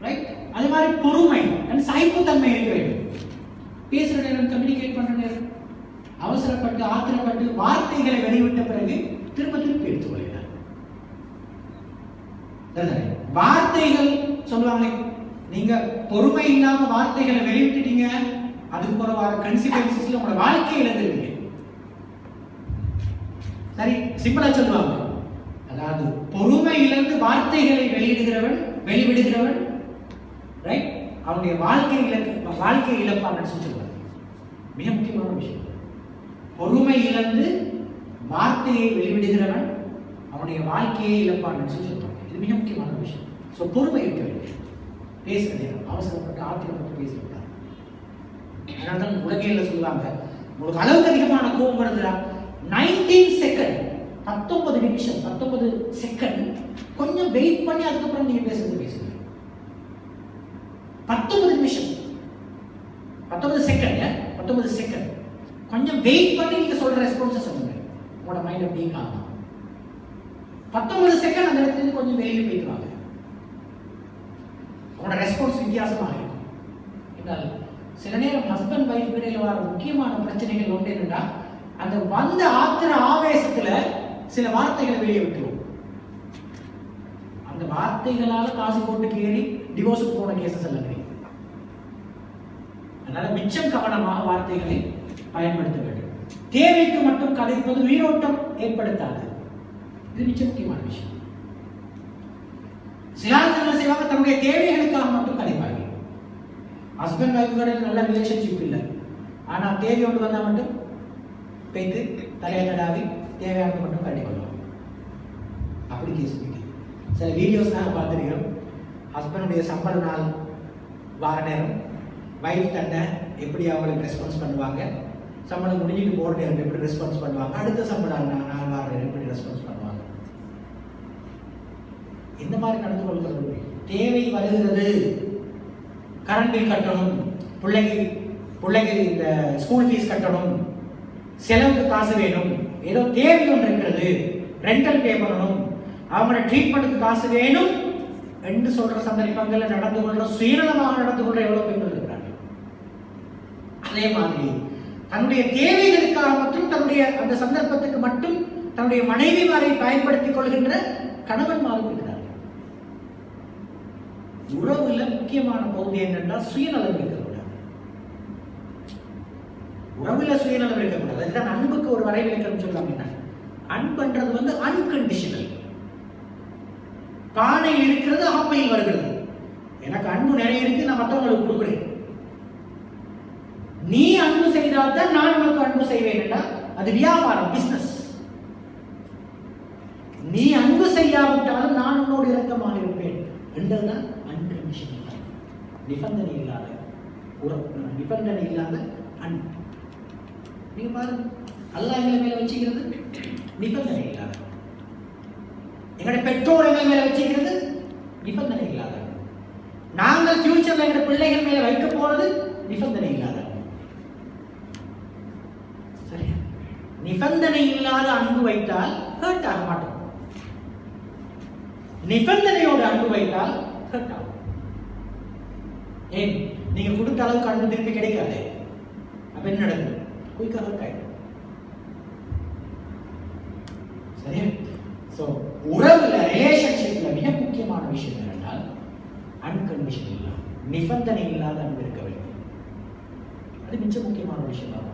Right? அதே மாதிரி பொறுமை அண்ட் சகிப்புத்தன்மை இருக்க வேண்டும். பேசுற நேரம், கம்யூனிகேட் பண்ற நேரம் அவசரப்பட்டு ஆத்திரப்பட்டு வார்த்தைகளை வெளிவிட்ட பிறகு திரும்ப திருப்பி எடுத்துக்கொள்கிறார். வார்த்தைகள் சொல்லுவாங்க, நீங்க பொறுமை இல்லாம வார்த்தைகளை வெளியிட்டுட்டீங்க, அதுக்கு போற வர கன்சிக்வன்சஸ்ல உங்களோட வாழ்க்கையை இழந்துருவீங்க. சரி, சிம்பிளா சொல்லுவாங்க, அதாவது பொறுமை இழந்து வார்த்தைகளை வெளிவிடுகிறவன் ரைட், அவனுடைய வாழ்க்கை இழப்பான்னு சொல்லுவாங்க. மிக முக்கியமான விஷயம். பொறுமை இழந்து வார்த்தையை வெளிவிடுகிறவன் அவனுடைய வாழ்க்கையை இழப்பான்னு சொல்லுவாங்க. இது மிக முக்கியமான விஷயம். ஸோ பொறுமை இருக்க வேண்டும். பேசுற நேரம் அவசரப்பட்டு ஆத்திரப்பட்டு பேசக்கூடாது. அதனால்தான் உலகையில சொல்லுவாங்க, உங்களுக்கு அளவுக்கு அதிகமான கோபம் வருதுடா, 19 செகண்ட் 19 நிமிஷம் 19 செகண்ட் கொஞ்சம் வெயிட் பண்ணி அதுக்கப்புறம் நீங்க பேசுங்க. 19 நிமிஷம் 19 செகண்ட் கொஞ்சம் வெயிட் பண்ணி நீங்க சொல்ற ரெஸ்பான்ஸை சொல்லுங்க. உங்களோட மைண்ட் அப்படியே காணும். 19 செகண்ட் அந்த இடத்துல கொஞ்சம் வெளியே போயிட்டு வாங்க. உங்களோட ரெஸ்பான்ஸ் வித்தியாசமாக இருக்கும். என்றால் சில நேரம் ஹஸ்பண்ட் வைஃப் இடையில வர முக்கியமான பிரச்சனைகள் ஒன்று என்னன்னா, அந்த வந்த ஆத்திர ஆவேசத்துல சில வார்த்தைகளை வெளியே விட்டுருவோம். அந்த வார்த்தைகளால காசு போட்டு கேறி டிவோர்ஸுக்கு போன கேசஸ் எல்லாம் கிடைக்கும். அதனால மிச்சம் கவனமாக வார்த்தைகளை பயன்படுத்த வேண்டும். தேவைக்கு மட்டும் கதைப்பது உயிரோட்டம் ஏற்படுத்தாது. இது மிச்ச முக்கியமான விஷயம். சிலார்கள் என்ன செய்வாங்க, தன்னுடைய தேவைகளுக்காக மட்டும் கதைப்பார்கள். ஹஸ்பண்ட் வைஃப்களில் நல்ல ரிலேஷன்ஷிப் இல்லை, ஆனா தேவையோடு வந்தா மட்டும் பேத்து தலையை நடாவி தேவையானது மட்டும் கட்டி கொள்ளுவோம். அப்படி கேஸ் சில வீடியோஸ் நாங்கள் பார்த்துருக்கிறோம். ஹஸ்பண்டுடைய சம்பள நாள் வார நேரம் வைஃப் தன்னை எப்படி அவங்களுக்கு ரெஸ்பான்ஸ் பண்ணுவாங்க, சம்பளம் முடிஞ்சிட்டு போகிற நேரம் எப்படி ரெஸ்பான்ஸ் பண்ணுவாங்க, அடுத்த சம்பளம் நாள் வார நேரம் எப்படி ரெஸ்பான்ஸ் பண்ணுவாங்க. இந்த மாதிரி நடந்து கொள்கிறது. தேவை வருகிறது, கரண்ட் பில் கட்டணும், பிள்ளைக்கு இந்த ஸ்கூல் ஃபீஸ் கட்டணும், செலவுக்கு காசு வேணும், ஏதோ தேவை ஒன்று இருக்கிறது, ரெண்டல் பே பண்ணணும், அவங்களோட ட்ரீட்மெண்ட்டுக்கு காசு வேணும் என்று சொல்ற சந்தர்ப்பங்களில் நடந்து கொள்ற சுயநலமாக நடந்து கொள்ற எவ்வளவு பெண்கள் இருக்கிறார்கள். அதே மாதிரி தன்னுடைய தேவைகளுக்காக மற்றும் தன்னுடைய அந்த சந்தர்ப்பத்துக்கு மட்டும் தன்னுடைய மனைவிமாரை பயன்படுத்திக் கொள்கின்ற கணவன்மாரும் இருக்கிறார்கள். உறவுல முக்கியமான பகுதி என்னன்னா சுயநலம் இருக்கக்கூடாது. உறவுல சுயநலம் இருக்கக்கூடாது. அதுதான் அன்புக்கு ஒரு வரைவிலக்கணம் சொல்றாங்க. அன்புன்றது அன்கண்டிஷனல். பானை இருக்கிறது, ஆப்பையில் வருகிறது. எனக்கு அன்பு நிறைய இருக்கு, நான் மற்றவங்களுக்கு கொடுக்குறேன். நீ அன்பு செய்தால்தான் நான் உனக்கு அன்பு செய்வேன். அது வியாபாரம், பிசினஸ். நீ அன்பு செய்யாவிட்டாலும் நான் உன்னோடு இரக்கமாக இருப்பேன் என்றதுதான் அன்கண்டிஷனல். நிபந்தனை இல்லாத உறவு, நிபந்தனை இல்லாத அன்பு. நீங்க பாருங்க, அல்லாஹ் எங்களை மேல வச்சுக்கிறது நிபந்தனை இல்லாத, எங்களுடைய பெற்றோர் எங்கள் மேல வச்சுக்கிறது நிபந்தனை இல்லாத, நாங்கள் ஃபியூச்சர்ல எங்க பிள்ளைகள் மேல வைக்க போறது நிபந்தனை இல்லாத. சரியா? நிபந்தனை இல்லாத அன்பு வைத்தால் ஹர்ட் ஆக மாட்டோம். நிபந்தனையோடு அன்பு வைத்தால் ஹர்ட் ஆகும். ஏன்? நீங்க கொடுத்த அளவுக்கு அன்பு திருப்பி கிடைக்காது. அப்ப என்ன நடக்கும்? குயிக்கா ஹர்ட் ஆயிடும். சரியா? சோ உறவுல, ரிலேஷன்ஷிப்ல மிக முக்கியமான விஷயம் என்னென்றால் அன்கண்டிஷனல், நிபந்தனை இல்லாத அன்பு இருக்க வேண்டும். அது மிக முக்கியமான விஷயம்.